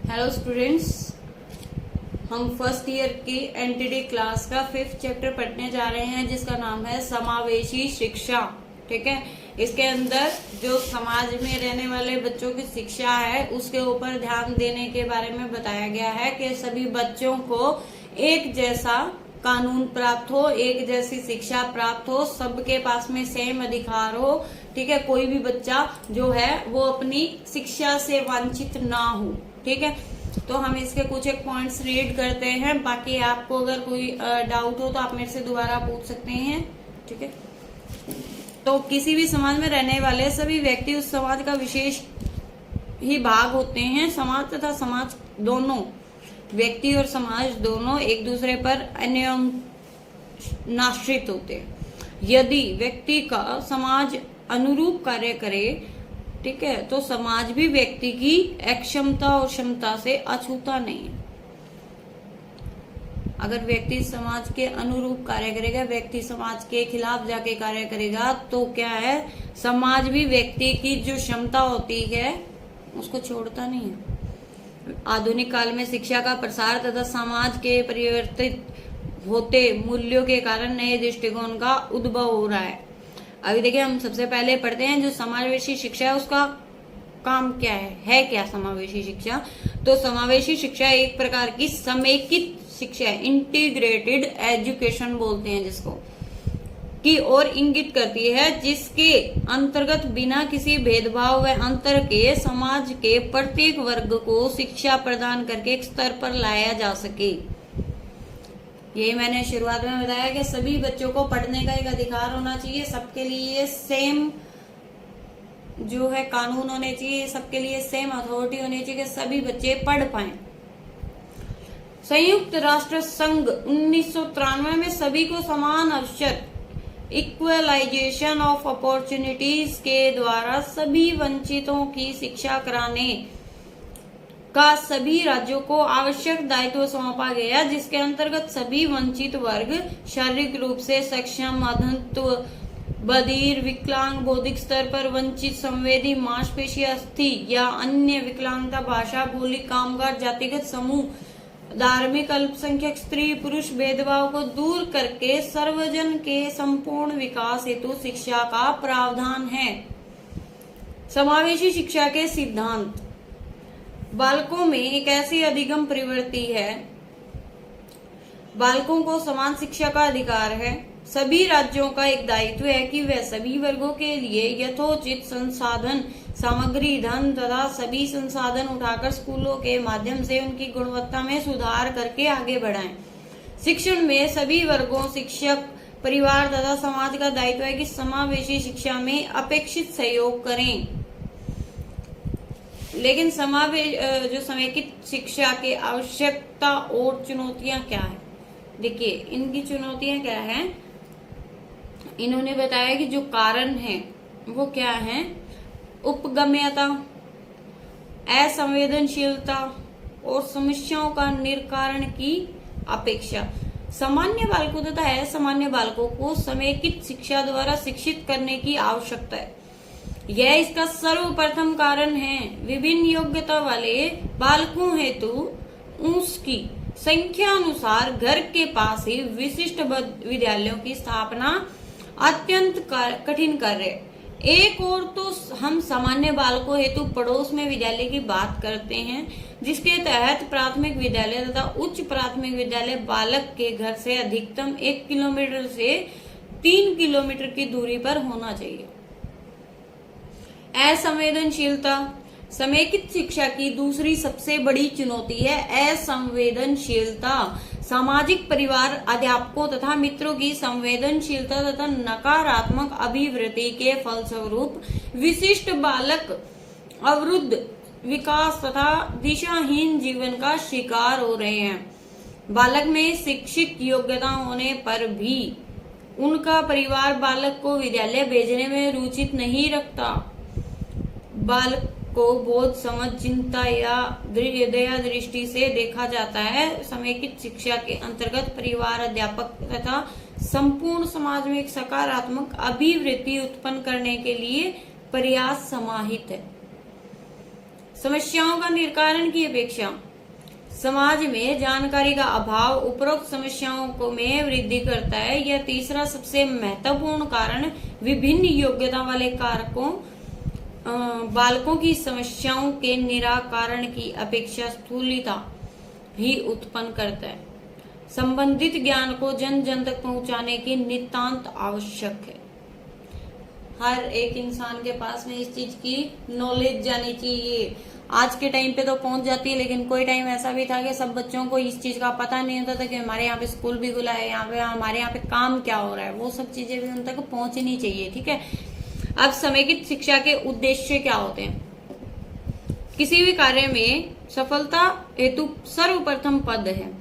Hello students, हम first year की NTD class का 5th चैप्टर पढ़ने जा रहे हैं जिसका नाम है समावेशी शिक्षा। ठीक है, इसके अंदर जो समाज में रहने वाले बच्चों की शिक्षा है उसके ऊपर ध्यान देने के बारे में बताया गया है कि सभी बच्चों को एक जैसा कानून प्राप्त हो, एक जैसी शिक्षा प्राप्त हो, सबके पास में सेम अधिकार हो। ठीक है, कोई भी बच्चा जो है वो अपनी शिक्षा से वंचित ना हो। ठीक है, तो हम इसके कुछ एक पॉइंट्स रीड करते हैं, बाकी आपको अगर कोई डाउट हो तो आप मेरे से दोबारा पूछ सकते हैं। ठीक है, तो किसी भी समाज में रहने वाले सभी व्यक्ति उस समाज का विशेष ही भाग होते हैं। समाज तथा समाज दोनों, व्यक्ति और समाज दोनों एक दूसरे पर अन्योन्याश्रित होते हैं। यदि व्यक्ति का समाज अनुरूप कार्य करे, ठीक है, तो समाज भी व्यक्ति की अक्षमता और क्षमता से अछूता नहीं है। अगर व्यक्ति समाज के अनुरूप कार्य करेगा, व्यक्ति समाज के खिलाफ जाके कार्य करेगा, तो क्या है, समाज भी व्यक्ति की जो क्षमता होती है उसको छोड़ता नहीं है। आधुनिक काल में शिक्षा का प्रसार तथा समाज के परिवर्तित होते मूल्यों के कारण नए दृष्टिकोण का उद्भव हो रहा है। अभी देखिए, हम सबसे पहले पढ़ते हैं जो समावेशी शिक्षा है उसका काम क्या है क्या समावेशी शिक्षा। तो समावेशी शिक्षा एक प्रकार की समेकित शिक्षा है, इंटीग्रेटेड एजुकेशन बोलते हैं जिसको, की ओर इंगित करती है, जिसके अंतर्गत बिना किसी भेदभाव व अंतर के समाज के प्रत्येक वर्ग को शिक्षा प्रदान करके एक स्तर पर लाया जा सके। यही मैंने शुरुआत में बताया कि सभी बच्चों को पढ़ने का एक अधिकार होना चाहिए, सबके लिए सेम जो है कानून होने चाहिए, सबके लिए सेम अथॉरिटी होनी चाहिए कि सभी बच्चे पढ़ पाएं। संयुक्त राष्ट्र संघ 1993 में सभी को समान अवसर, इक्वलाइजेशन ऑफ अपॉर्चुनिटीज के द्वारा सभी वंचितों की शिक्षा कराने का सभी राज्यों को आवश्यक दायित्व सौंपा गया, जिसके अंतर्गत सभी वंचित वर्ग शारीरिक रूप से सक्षम, अंधत्व, बधिर, विकलांग, बौद्धिक स्तर पर वंचित, संवेदी, मांसपेशी, अस्थि या अन्य विकलांगता, भाषा, बोली, कामगार, जातिगत समूह, धार्मिक अल्पसंख्यक, स्त्री पुरुष भेदभाव को दूर करके सर्वजन के संपूर्ण विकास हेतु शिक्षा का प्रावधान है। समावेशी शिक्षा के सिद्धांत। बालकों में एक ऐसी अधिगम प्रवृत्ति है, बालकों को समान शिक्षा का अधिकार है। सभी राज्यों का एक दायित्व है कि वह सभी वर्गों के लिए यथोचित संसाधन, सामग्री, धन तथा सभी संसाधन उठाकर स्कूलों के माध्यम से उनकी गुणवत्ता में सुधार करके आगे बढ़ाएं। शिक्षण में सभी वर्गों, शिक्षक, परिवार तथा समाज का दायित्व है कि समावेशी शिक्षा में अपेक्षित सहयोग करें। लेकिन जो समेकित शिक्षा की आवश्यकता और चुनौतियां क्या है, देखिए इनकी चुनौतियां क्या है। इन्होंने बताया कि जो कारण है वो क्या है, उपगम्यता, असंवेदनशीलता और समस्याओं का निराकरण की अपेक्षा। सामान्य बालकों तथा असामान्य बालकों को समेकित शिक्षा द्वारा शिक्षित करने की आवश्यकता है। यह इसका सर्वप्रथम कारण है। विभिन्न योग्यता वाले बालकों हेतु उसकी संख्या अनुसार घर के पास ही विशिष्ट विद्यालयों की स्थापना अत्यंत कठिन कार्य है। एक और तो हम सामान्य बालकों हेतु पड़ोस में विद्यालय की बात करते हैं, जिसके तहत प्राथमिक विद्यालय तथा उच्च प्राथमिक विद्यालय बालक के घर से अधिकतम 1 किलोमीटर से 3 किलोमीटर की दूरी पर होना चाहिए। असंवेदनशीलता। समेकित शिक्षा की दूसरी सबसे बड़ी चुनौती है असंवेदनशीलता। सामाजिक, परिवार, अध्यापकों तथा मित्रों की संवेदनशीलता तथा नकारात्मक अभिवृत्ति के फलस्वरूप विशिष्ट बालक अवरुद्ध विकास तथा दिशाहीन जीवन का शिकार हो रहे हैं। बालक में शिक्षित योग्यता होने पर भी उनका परिवार बालक को विद्यालय भेजने में रुचि नहीं रखता। बालक को बोध, समझ, चिंता या दया दृष्टि से देखा जाता है। समेकित शिक्षा के अंतर्गत परिवार, अध्यापक तथा संपूर्ण समाज में एक सकारात्मक अभिवृत्ति उत्पन्न करने के लिए प्रयास समाहित है। समस्याओं का निराकरण की अपेक्षा समाज में जानकारी का अभाव उपरोक्त समस्याओं को में वृद्धि करता है। यह तीसरा सबसे महत्वपूर्ण कारण विभिन्न योग्यता वाले कारकों बालकों की समस्याओं के निराकरण की अपेक्षा स्थूलता ही उत्पन्न करता है। संबंधित ज्ञान को जन जन तक पहुंचाने की नितांत आवश्यक है। हर एक इंसान के पास में इस चीज की नॉलेज जानी चाहिए। आज के टाइम पे तो पहुंच जाती है, लेकिन कोई टाइम ऐसा भी था कि सब बच्चों को इस चीज का पता नहीं होता था कि हमारे यहाँ पे स्कूल भी खुला है, यहाँ पे हमारे यहाँ पे काम क्या हो रहा है। वो सब चीजें भी उन तक पहुंचनी चाहिए। ठीक है, अब समेकित शिक्षा के उद्देश्य क्या होते हैं? किसी भी कार्य में सफलता हेतु सर्वप्रथम पद है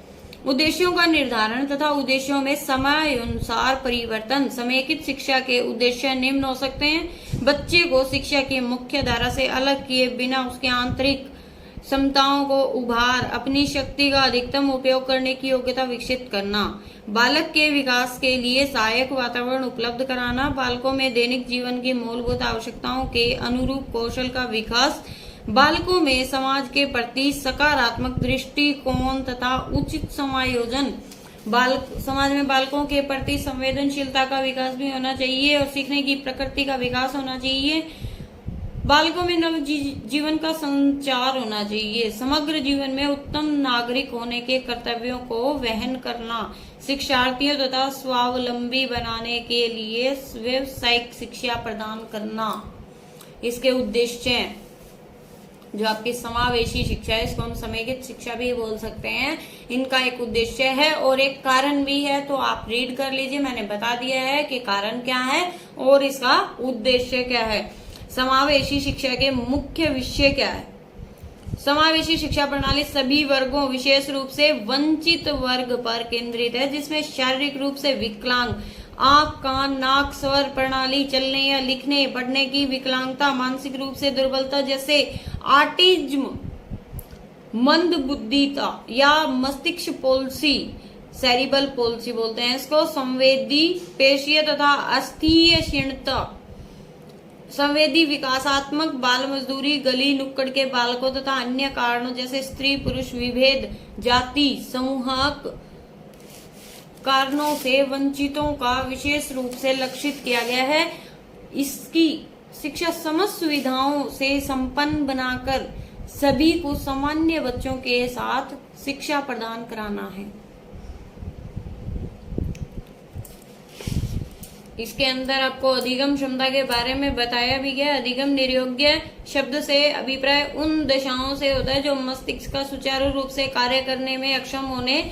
उद्देश्यों का निर्धारण तथा उद्देश्यों में समयानुसार परिवर्तन। समेकित शिक्षा के उद्देश्य निम्न हो सकते हैं: बच्चे को शिक्षा की मुख्य धारा से अलग किए बिना उसके आंतरिक क्षमताओं को उभार अपनी शक्ति का अधिकतम उपयोग करने की योग्यता विकसित करना, बालक के विकास के लिए सहायक वातावरण उपलब्ध कराना, बालकों में दैनिक जीवन की मूलभूत आवश्यकताओं के अनुरूप कौशल का विकास, बालकों में समाज के प्रति सकारात्मक दृष्टिकोण तथा उचित समायोजन, समाज में बालकों के प्रति संवेदनशीलता का विकास भी होना चाहिए और सीखने की प्रकृति का विकास होना चाहिए, बालकों में नव जीवन का संचार होना चाहिए, समग्र जीवन में उत्तम नागरिक होने के कर्तव्यों को वहन करना, शिक्षार्थियों तथा स्वावलंबी बनाने के लिए व्यावसायिक शिक्षा प्रदान करना। इसके उद्देश्य हैं जो आपकी समावेशी शिक्षा है, इसको हम समेकित शिक्षा भी बोल सकते हैं। इनका एक उद्देश्य है और एक कारण भी है, तो आप रीड कर लीजिए। मैंने बता दिया है कि कारण क्या है और इसका उद्देश्य क्या है। समावेशी शिक्षा के मुख्य विषय क्या है? समावेशी शिक्षा प्रणाली सभी वर्गों विशेष रूप से वंचित वर्ग पर केंद्रित है, जिसमें शारीरिक रूप से विकलांग, आंख कान नाक स्वर प्रणाली, चलने या लिखने पढ़ने की विकलांगता, मानसिक रूप से दुर्बलता जैसे ऑटिज्म, मंद बुद्धिता या मस्तिष्क पॉलिसी, सेरिबल पॉलिसी बोलते हैं इसको, संवेदी पेशीय तथा अस्थीय क्षीणता, संवेदी विकासात्मक बाल मजदूरी, गली नुक्कड़ के बालकों तथा अन्य कारणों जैसे स्त्री पुरुष विभेद, जाति समूहक कारणों से वंचितों का विशेष रूप से लक्षित किया गया है। इसकी शिक्षा समस्त सुविधाओं से संपन्न बनाकर सभी को सामान्य बच्चों के साथ शिक्षा प्रदान कराना है। इसके अंदर आपको अधिगम क्षमता के बारे में बताया भी गया। अधिगम निर्योग्य शब्द से अभिप्राय उन दशाओं से होता है जो मस्तिष्क का सुचारू रूप से कार्य करने में अक्षम होने,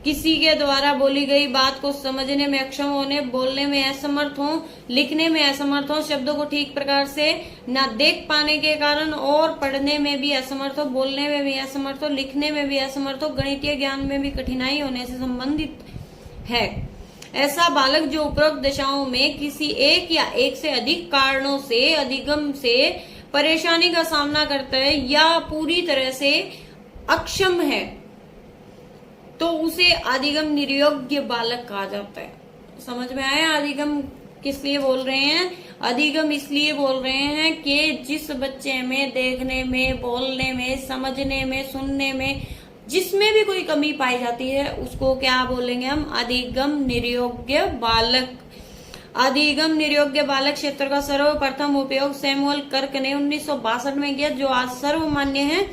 किसी के द्वारा बोली गई बात को समझने में अक्षम होने, बोलने में असमर्थ हो, लिखने में असमर्थ हो, शब्दों को ठीक प्रकार से न देख पाने के कारण और पढ़ने में भी असमर्थ हो, बोलने में भी असमर्थ हो, लिखने में भी असमर्थ हो, गणितीय ज्ञान में भी कठिनाई होने से संबंधित है। ऐसा बालक जो उपरोक्त दशाओं में किसी एक या एक से अधिक कारणों से अधिगम से परेशानी का सामना करता है या पूरी तरह से अक्षम है, तो उसे अधिगम निर्योग्य बालक कहा जाता है। समझ में आया? अधिगम किस लिए बोल रहे हैं? अधिगम इसलिए बोल रहे हैं कि जिस बच्चे में देखने में, बोलने में, समझने में, सुनने में, जिसमें भी कोई कमी पाई जाती है उसको क्या बोलेंगे हम? अधिगम निर्योग्य बालक। अधिगम निर्योग्य बालक क्षेत्र का सर्वप्रथम उपयोग सैमुअल कर्क ने 1962 में किया, जो आज सर्वमान्य है।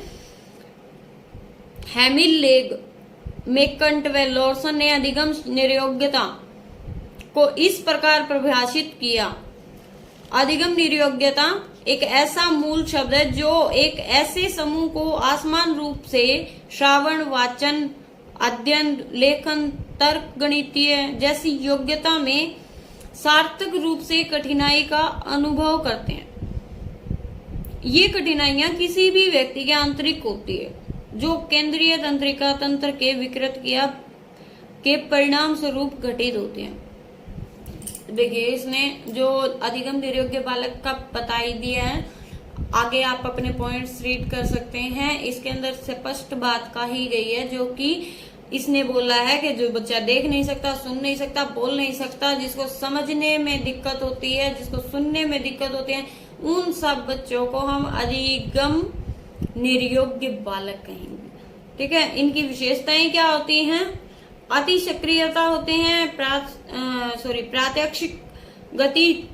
हैमिल लेग, मेकंट व लॉर्सन ने अधिगम निर्योग्यता को इस प्रकार परिभाषित किया: अधिगम निर्योग्यता एक ऐसा मूल शब्द है जो एक ऐसे समूह को असमान रूप से श्रवण, वाचन, अध्ययन, लेखन, तर्क, गणितीय जैसी योग्यता में सार्थक रूप से कठिनाई का अनुभव करते हैं। ये कठिनाइयां किसी भी व्यक्ति के आंतरिक होती है, जो केंद्रीय तंत्रिका तंत्र के विकृत क्रिया के परिणाम स्वरूप घटित होते हैं। देखिए, इसने जो अधिगम निर्योग्य बालक का बता ही दिया है। आगे आप अपने पॉइंट्स रीड कर सकते हैं। इसके अंदर स्पष्ट बात कही गई है, जो कि इसने बोला है कि जो बच्चा देख नहीं सकता, सुन नहीं सकता, बोल नहीं सकता, जिसको समझने में दिक्कत होती है, जिसको सुनने में दिक्कत होती है, उन सब बच्चों को हम अधिगम निर्योग्य बालक कहेंगे। ठीक है, इनकी विशेषताएं क्या होती हैं? अति सक्रियता होते हैं, प्रात्यक्षिक गति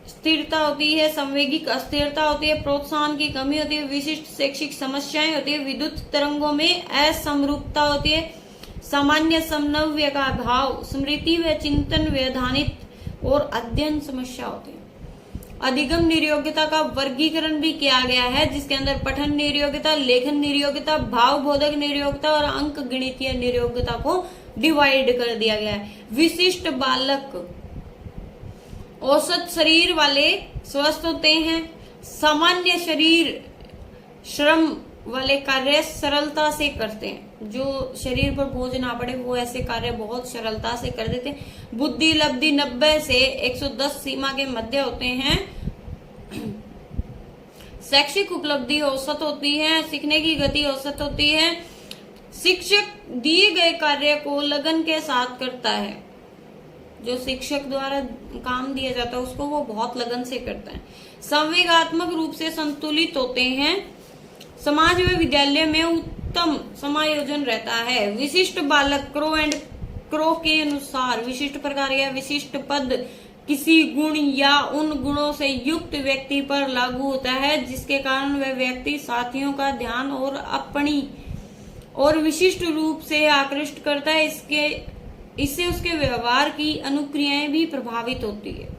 स्थिरता होती है, संवेगिक अस्थिरता होती है, प्रोत्साहन की कमी होती है, विशिष्ट शैक्षिक समस्याएं होती है, विद्युत तरंगों में असमरूपता होती है, सामान्य समन्वय का अभाव, स्मृति व चिंतन व्यवधानित और अध्ययन समस्या होती है। अधिगम निर्योग्यता का वर्गीकरण भी किया गया है, जिसके अंदर पठन निर्योग्यता, लेखन निर्योग्यता, भावबोधक निर्योग्यता और अंक गणितीय निर्योग्यता को डिवाइड कर दिया गया है। विशिष्ट बालक औसत शरीर वाले स्वस्थ होते हैं, सामान्य शरीर श्रम वाले कार्य सरलता से करते हैं, जो शरीर पर बोझ ना पड़े वो ऐसे कार्य बहुत सरलता से कर देते हैं। बुद्धि लब्धि 90 से 110 सीमा के मध्य होते हैं। शैक्षिक उपलब्धि औसत होती है, सीखने की गति औसत होती है, शिक्षक दिए गए कार्य को लगन के साथ करता है, जो शिक्षक द्वारा काम दिया जाता है उसको वो बहुत लगन से करता है। संवेगात्मक रूप से संतुलित होते हैं, समाज व विद्यालय में उत्तम समायोजन रहता है। विशिष्ट बालक क्रो एंड क्रो के अनुसार विशिष्ट प्रकार या विशिष्ट पद किसी गुण या उन गुणों से युक्त व्यक्ति पर लागू होता है, जिसके कारण वह व्यक्ति साथियों का ध्यान और अपनी और विशिष्ट रूप से आकृष्ट करता है। इससे उसके व्यवहार की अनुक्रियाएं भी प्रभावित होती है।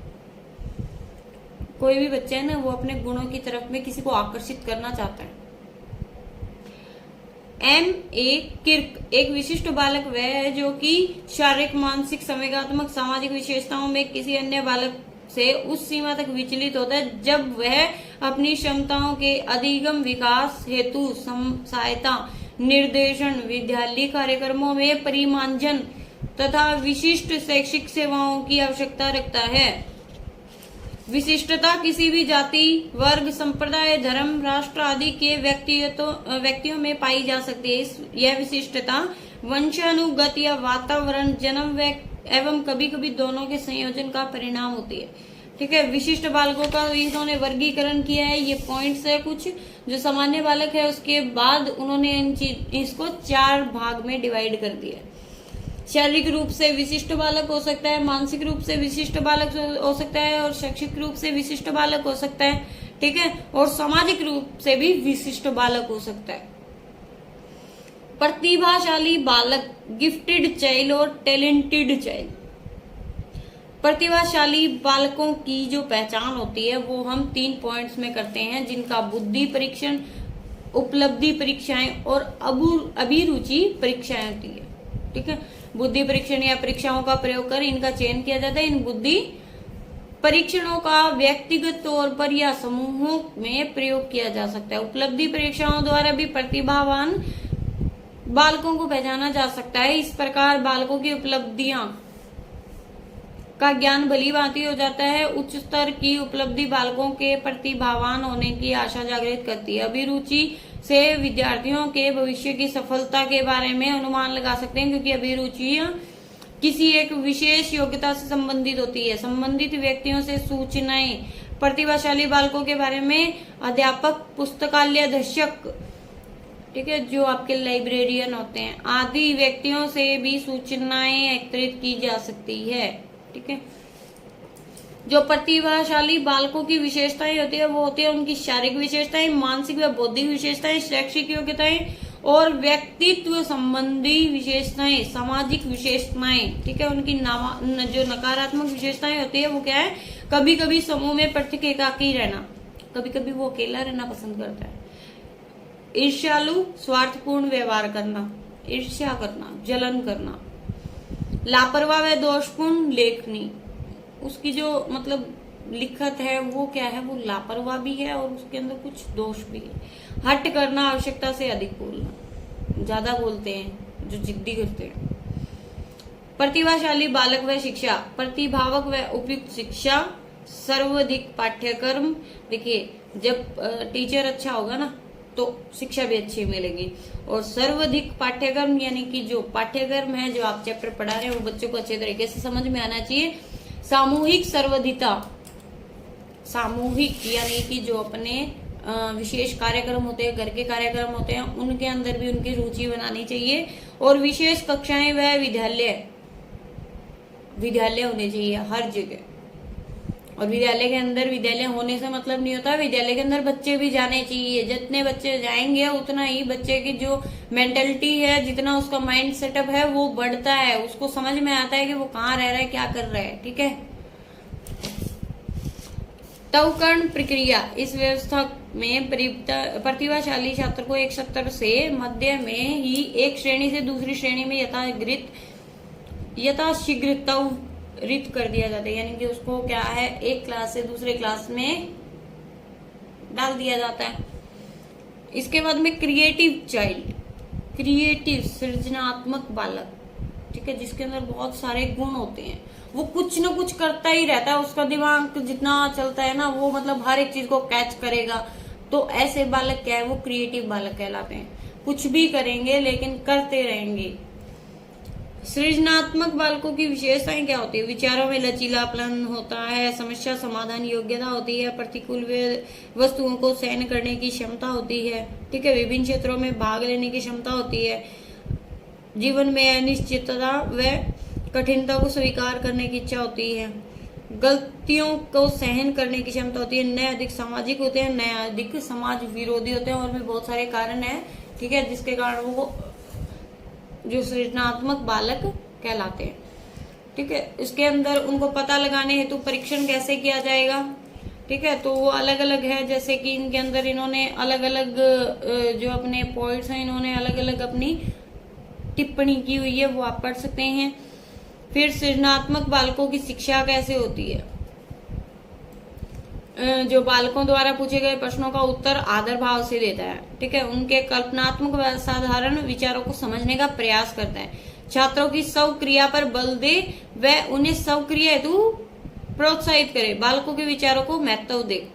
कोई भी बच्चा है ना, वो अपने गुणों की तरफ में किसी को आकर्षित करना चाहता है। किर्क एक विशिष्ट बालक वह है जो कि शारीरिक, मानसिक, संवेगात्मक, सामाजिक विशेषताओं में किसी अन्य बालक से उस सीमा तक विचलित होता है जब वह अपनी क्षमताओं के अधिगम विकास हेतु सहायता, निर्देशन, विद्यालय कार्यक्रमों में परिमार्जन तथा विशिष्ट शैक्षिक सेवाओं की आवश्यकता रखता है। विशिष्टता किसी भी जाति, वर्ग, संप्रदाय, धर्म, राष्ट्र आदि के व्यक्तियों में पाई जा सकती है। यह विशिष्टता वंशानुगत या वातावरण, जन्म एवं कभी कभी दोनों के संयोजन का परिणाम होती है। ठीक है, विशिष्ट बालकों का इन्होंने वर्गीकरण किया है। ये पॉइंट्स है कुछ जो सामान्य बालक है, उसके बाद उन्होंने इसको 4 भाग में डिवाइड कर दिया है। शारीरिक रूप से विशिष्ट बालक हो सकता है, मानसिक रूप से विशिष्ट बालक हो सकता है और शैक्षिक रूप से विशिष्ट बालक हो सकता है। ठीक है, और सामाजिक रूप से भी विशिष्ट बालक हो सकता है। प्रतिभाशाली बालक, गिफ्टेड चाइल्ड और टैलेंटेड चाइल्ड। प्रतिभाशाली बालकों की जो पहचान होती है वो हम 3 पॉइंट्स में करते हैं, जिनका बुद्धि परीक्षण, उपलब्धि परीक्षाएं और अभिरुचि परीक्षाएं होती है। ठीक है, बुद्धि परीक्षण या परीक्षाओं का प्रयोग कर इनका चयन किया जाता है। इन बुद्धि परीक्षणों का व्यक्तिगत तौर पर या समूहों में प्रयोग किया जा सकता है। उपलब्धि परीक्षाओं द्वारा भी प्रतिभावान बालकों को पहचाना जा सकता है। इस प्रकार बालकों की उपलब्धियां का ज्ञान भली भांति हो जाता है। उच्च स्तर की उपलब्धि बालकों के प्रतिभावान होने की आशा जागृत करती है। अभिरुचि से विद्यार्थियों के भविष्य की सफलता के बारे में अनुमान लगा सकते हैं, क्योंकि अभिरुचियां किसी एक विशेष योग्यता से संबंधित होती है। संबंधित व्यक्तियों से सूचनाएं, प्रतिभाशाली बालकों के बारे में अध्यापक, पुस्तकालय अधीक्षक, ठीक है, जो आपके लाइब्रेरियन होते हैं, आदि व्यक्तियों से भी सूचनाएं एकत्रित की जा सकती है। ठीक है, जो प्रतिभाशाली बालकों की विशेषताएं होती है वो होती है उनकी शारीरिक विशेषताएं, मानसिक व बौद्धिक विशेषताएं, शैक्षिक योग्यताएं और व्यक्तित्व संबंधी विशेषताएं, सामाजिक विशेषताएं। ठीक है, उनकी जो नकारात्मक विशेषताएं होती है वो क्या है? कभी कभी समूह में पृथक एकाकी रहना, कभी कभी वो अकेला रहना पसंद करता है। ईर्ष्यालु, स्वार्थपूर्ण व्यवहार करना, ईर्ष्या करना, जलन करना। लापरवाह व दोषपूर्ण लेखनी, उसकी जो मतलब लिखत है वो क्या है? वो लापरवाह भी है और उसके अंदर कुछ दोष भी है। हट करना, आवश्यकता से अधिक बोलना, ज्यादा बोलते हैं, जो जिद्दी करते हैं। प्रतिभाशाली बालक व शिक्षा, प्रतिभावक व उपयुक्त शिक्षा, सर्वाधिक पाठ्यक्रम। देखिए, जब टीचर अच्छा होगा ना तो शिक्षा भी अच्छी मिलेगी। और सर्वाधिक पाठ्यक्रम यानी कि जो पाठ्यक्रम है, जो आप चैप्टर पढ़ा रहे हैं वो बच्चों को अच्छे तरीके से समझ में आना चाहिए। सामूहिक सर्वधिता, सामूहिक यानी कि जो अपने विशेष कार्यक्रम होते हैं, घर के कार्यक्रम होते हैं, उनके अंदर भी उनकी रुचि बनानी चाहिए। और विशेष कक्षाएं व विद्यालय होने चाहिए हर जगह। और विद्यालय के अंदर, विद्यालय होने से मतलब नहीं होता, विद्यालय के अंदर बच्चे भी जाने चाहिए। जितने बच्चे जाएंगे उतना ही बच्चे की जो मेंटलिटी है, जितना उसका माइंड सेटअप है वो बढ़ता है, उसको समझ में आता है कि वो कहाँ रह रहा है, क्या कर रहा है। ठीक है। तवकरण प्रक्रिया, इस व्यवस्था में प्रतिभाशाली छात्र को एक सत्र से मध्य में ही एक श्रेणी से दूसरी श्रेणी में यथाशीघ्र त्वरित कर दिया जाता है। यानी कि उसको क्या है, एक क्लास से दूसरे क्लास में डाल दिया जाता है। इसके बाद में क्रिएटिव चाइल्ड, क्रिएटिव सृजनात्मक बालक, ठीक है, जिसके अंदर बहुत सारे गुण होते हैं, वो कुछ न कुछ करता ही रहता है, उसका दिमाग जितना चलता है ना वो मतलब हर एक चीज को कैच करेगा। तो ऐसे बालक क्या है, वो क्रिएटिव बालक कहलाते हैं। कुछ भी करेंगे लेकिन करते रहेंगे। सृजनात्मक बालकों की विशेषताएं क्या होती है? विचारों में लचीलापन होता है, समस्या समाधान योग्यता होती है, प्रतिकूल वस्तुओं को सहन करने की क्षमता होती है, ठीक है, विभिन्न क्षेत्रों में भाग लेने की क्षमता होती है, जीवन में अनिश्चितता व कठिनता को स्वीकार करने की इच्छा होती है, गलतियों को सहन करने की क्षमता होती है, नए अधिक सामाजिक होते हैं, नए अधिक समाज विरोधी होते हैं। और भी बहुत सारे कारण हैं, ठीक है, जिसके कारण वो जो सृजनात्मक बालक कहलाते हैं। ठीक है। इसके अंदर उनको पता लगाने हेतु परीक्षण कैसे किया जाएगा, ठीक है, तो वो अलग अलग है। जैसे कि इनके अंदर इन्होंने अलग अलग जो अपने पॉइंट्स हैं, इन्होंने अलग अलग अपनी टिप्पणी की हुई है, वो आप पढ़ सकते हैं। फिर सृजनात्मक बालकों की शिक्षा कैसे होती है? जो बालकों द्वारा पूछे गए प्रश्नों का उत्तर आदर भाव से देता है, ठीक है, उनके कल्पनात्मक व साधारण विचारों को समझने का प्रयास करता है, छात्रों की स्वक्रिया पर बल दे व उन्हें स्वक्रिया हेतु प्रोत्साहित करे, बालकों के विचारों को महत्व दे।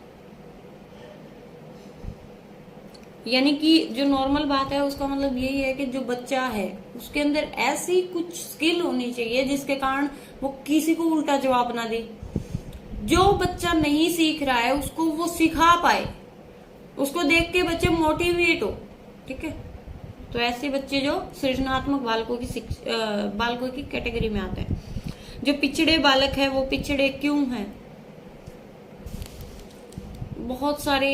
यानी कि जो नॉर्मल बात है उसका मतलब यही है कि जो बच्चा है उसके अंदर ऐसी कुछ स्किल होनी चाहिए जिसके कारण वो किसी को उल्टा जवाब ना दे। जो बच्चा नहीं सीख रहा है उसको वो सिखा पाए, उसको देख के बच्चे मोटिवेट हो, ठीक है। तो ऐसे बच्चे जो सृजनात्मक बालकों की कैटेगरी में आते हैं। जो पिछड़े बालक है वो पिछड़े क्यों हैं? बहुत सारे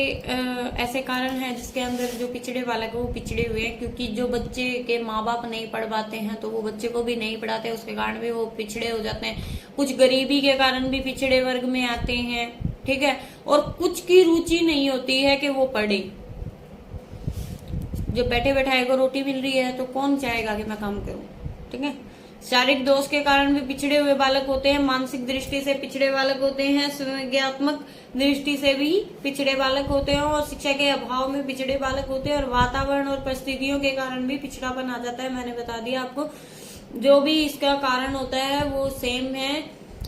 ऐसे कारण हैं जिसके अंदर जो पिछड़े बालक है वो पिछड़े हुए हैं, क्योंकि जो बच्चे के माँ बाप नहीं पढ़ पाते हैं तो वो बच्चे को भी नहीं पढ़ाते, उसके कारण भी वो पिछड़े हो जाते हैं। कुछ गरीबी के कारण भी पिछड़े वर्ग में आते हैं, ठीक है, और कुछ की रुचि नहीं होती है कि वो पढ़े। जो बैठे बैठाए को रोटी मिल रही है तो कौन चाहेगा कि मैं काम करूं, ठीक है। शारीरिक दोष के कारण भी पिछड़े हुए बालक होते हैं, मानसिक दृष्टि से पिछड़े बालक होते हैं, संज्ञात्मक दृष्टि से भी पिछड़े बालक होते हैं, और शिक्षा के अभाव में पिछड़े बालक होते हैं, और वातावरण और परिस्थितियों के कारण भी पिछड़ापन आ जाता है। मैंने बता दिया आपको, जो भी इसका कारण होता है वो सेम है।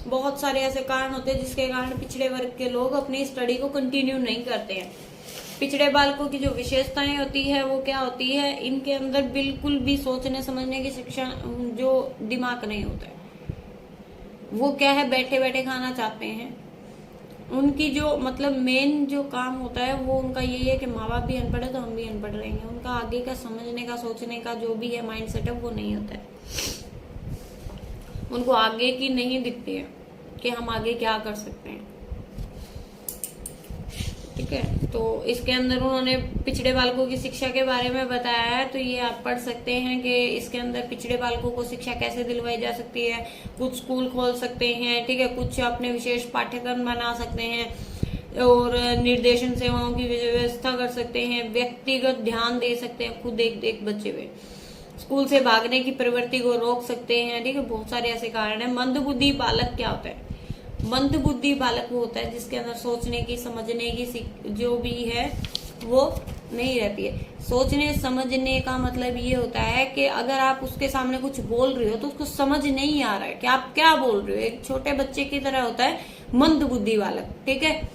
बहुत सारे ऐसे कारण होते हैं जिसके कारण पिछड़े वर्ग के लोग अपनी स्टडी को कंटिन्यू नहीं करते हैं। पिछड़े बालकों की जो विशेषताएं होती है वो क्या होती है? इनके अंदर बिल्कुल भी सोचने समझने की शिक्षा, जो दिमाग नहीं होता है, वो क्या है, बैठे बैठे खाना चाहते हैं। उनकी जो मतलब मेन जो काम होता है वो उनका यही है कि माँ बाप भी अनपढ़ है तो हम भी अनपढ़ रहेंगे। उनका आगे का समझने का, सोचने का जो भी है माइंड सेटअप वो नहीं होता है। उनको आगे की नहीं दिखती है कि हम आगे क्या कर सकते हैं, ठीक है। तो इसके अंदर उन्होंने पिछड़े बालकों की शिक्षा के बारे में बताया है, तो ये आप पढ़ सकते हैं कि इसके अंदर पिछड़े बालकों को शिक्षा कैसे दिलवाई जा सकती है। कुछ स्कूल खोल सकते हैं, ठीक है, कुछ अपने विशेष पाठ्यक्रम बना सकते हैं, और निर्देशन सेवाओं की व्यवस्था कर सकते हैं, व्यक्तिगत ध्यान दे सकते हैं खुद एक बच्चे पे, स्कूल से भागने की प्रवृत्ति को रोक सकते हैं, ठीक है। बहुत सारे ऐसे कारण है। मंदबुद्धि बालक क्या होता है? मंदबुद्धि बालक वो होता है जिसके अंदर सोचने की, समझने की जो भी है वो नहीं रहती है। सोचने समझने का मतलब ये होता है कि अगर आप उसके सामने कुछ बोल रहे हो तो उसको समझ नहीं आ रहा है कि आप क्या बोल रहे हो। एक छोटे बच्चे की तरह होता है मंदबुद्धि बालक, ठीक है,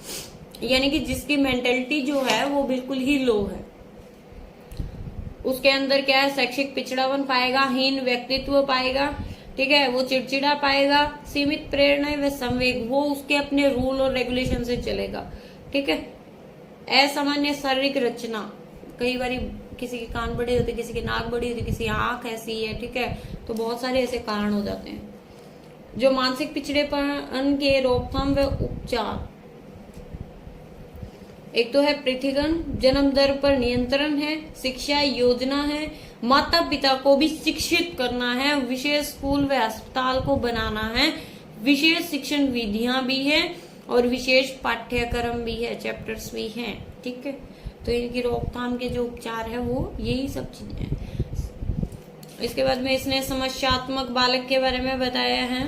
यानी कि जिसकी मेंटेलिटी जो है वो बिल्कुल ही लो है। उसके अंदर क्या है, शैक्षिक पिछड़ापन पाएगा, हीन व्यक्तित्व पाएगा, ठीक है, वो चिड़चिड़ा पाएगा, सीमित प्रेरणा व संवेग, वो उसके अपने रूल और रेगुलेशन से चलेगा, ठीक है। असामान्य शारीरिक रचना, कई बार किसी के कान बड़े होते, किसी की नाक बड़ी होती, किसी की आंख ऐसी है, ठीक है, तो बहुत सारे ऐसे कारण हो जाते हैं। जो मानसिक पिछड़ेपन के रोकथाम व उपचार, एक तो है पृथ्वीकरण, जन्म दर पर नियंत्रण है, शिक्षा योजना है, माता पिता को भी शिक्षित करना है, विशेष स्कूल व अस्पताल को बनाना है, विशेष शिक्षण विधियां भी है और विशेष पाठ्यक्रम भी है, चैप्टर्स भी हैं, ठीक है। तो इनकी रोकथाम के जो उपचार है वो यही सब चीजें हैं। इसके बाद में इसने समस्यात्मक बालक के बारे में बताया है।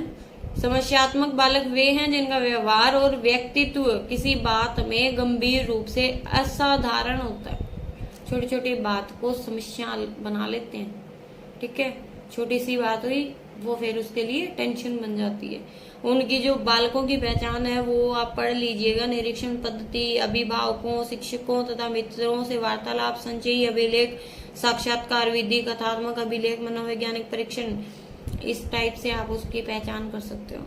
समस्यात्मक बालक वे हैं जिनका व्यवहार और व्यक्तित्व किसी बात में गंभीर रूप से असाधारण होता है। छोटी छोटी बात को समस्या बना लेते हैं, ठीक है, छोटी सी बात हुई वो फिर उसके लिए टेंशन बन जाती है। उनकी जो बालकों की पहचान है वो आप पढ़ लीजिएगा। निरीक्षण पद्धति, अभिभावकों, शिक्षकों तथा मित्रों से वार्तालाप, संचयी अभिलेख, साक्षात्कार विधि, कथात्मक अभिलेख, मनोवैज्ञानिक परीक्षण, इस टाइप से आप उसकी पहचान कर सकते हो,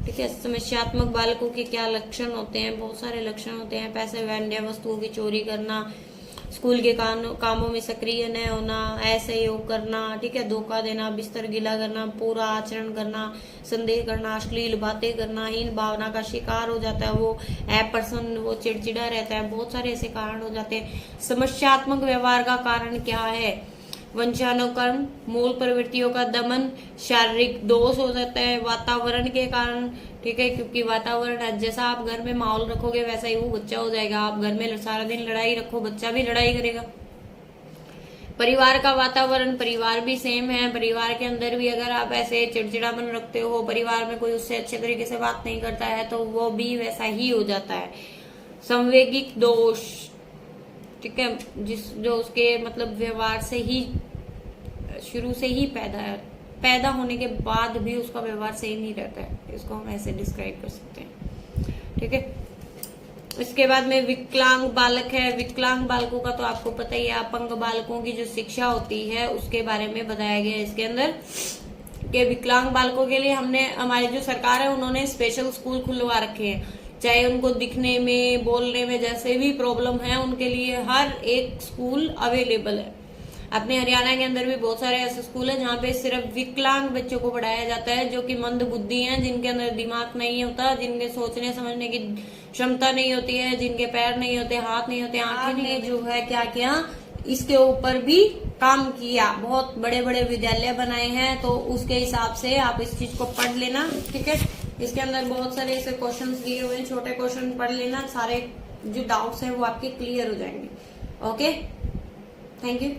ठीक है। समस्यात्मक बालकों के क्या लक्षण होते हैं? बहुत सारे लक्षण होते हैं। पैसे वैन्य वस्तुओं की चोरी करना, स्कूल के कामों में सक्रिय न होना, असहयोग करना, ठीक है, धोखा देना, बिस्तर गीला करना, पूरा आचरण करना, संदेह करना, अश्लील बातें करना, हीन भावना का शिकार हो जाता है, वो अप्रसन्न, वो चिड़चिड़ा रहता है। बहुत सारे ऐसे कारण हो जाते हैं। समस्यात्मक व्यवहार का कारण क्या है? वंशानुकरण, मूल प्रवृत्तियों का दमन, शारीरिक दोष हो जाता है, वातावरण के कारण, ठीक है, क्योंकि वातावरण जैसा आप घर में माहौल रखोगे वैसा ही वो बच्चा हो जाएगा। आप घर में सारा दिन लड़ाई रखो, बच्चा भी लड़ाई करेगा। परिवार का वातावरण, परिवार भी सेम है। परिवार के अंदर भी अगर आप ऐसे चिड़चिड़ापन रखते हो, परिवार में कोई उससे अच्छे तरीके से बात नहीं करता है तो वो भी वैसा ही हो जाता है। संवेगिक दोष, ठीक है, जो उसके मतलब व्यवहार से ही शुरू से ही पैदा होने के बाद भी उसका व्यवहार सही नहीं रहता है, इसको हम ऐसे डिस्क्राइब कर सकते हैं, ठीक है। इसके बाद में विकलांग बालक है। विकलांग बालकों का तो आपको पता ही है। अपंग बालकों की जो शिक्षा होती है उसके बारे में बताया गया है इसके अंदर कि विकलांग बालकों के लिए हमने, हमारी जो सरकार है उन्होंने स्पेशल स्कूल खुलवा रखे हैं। चाहे उनको दिखने में, बोलने में जैसे भी प्रॉब्लम है, उनके लिए हर एक स्कूल अवेलेबल है। अपने हरियाणा के अंदर भी बहुत सारे ऐसे स्कूल है जहाँ पे सिर्फ विकलांग बच्चों को पढ़ाया जाता है, जो कि मंद बुद्धि हैं, जिनके अंदर दिमाग नहीं होता, जिनके सोचने समझने की क्षमता नहीं होती है, जिनके पैर नहीं होते, हाथ नहीं होते, आंखें नहीं, जो है क्या क्या इसके ऊपर भी काम किया, बहुत बड़े बड़े विद्यालय बनाए हैं। तो उसके हिसाब से आप इस चीज को पढ़ लेना, ठीक है। इसके अंदर बहुत सारे ऐसे क्वेश्चन दिए हुए हैं, छोटे क्वेश्चन पढ़ लेना, सारे जो डाउट्स हैं वो आपके क्लियर हो जाएंगे। Okay, thank you.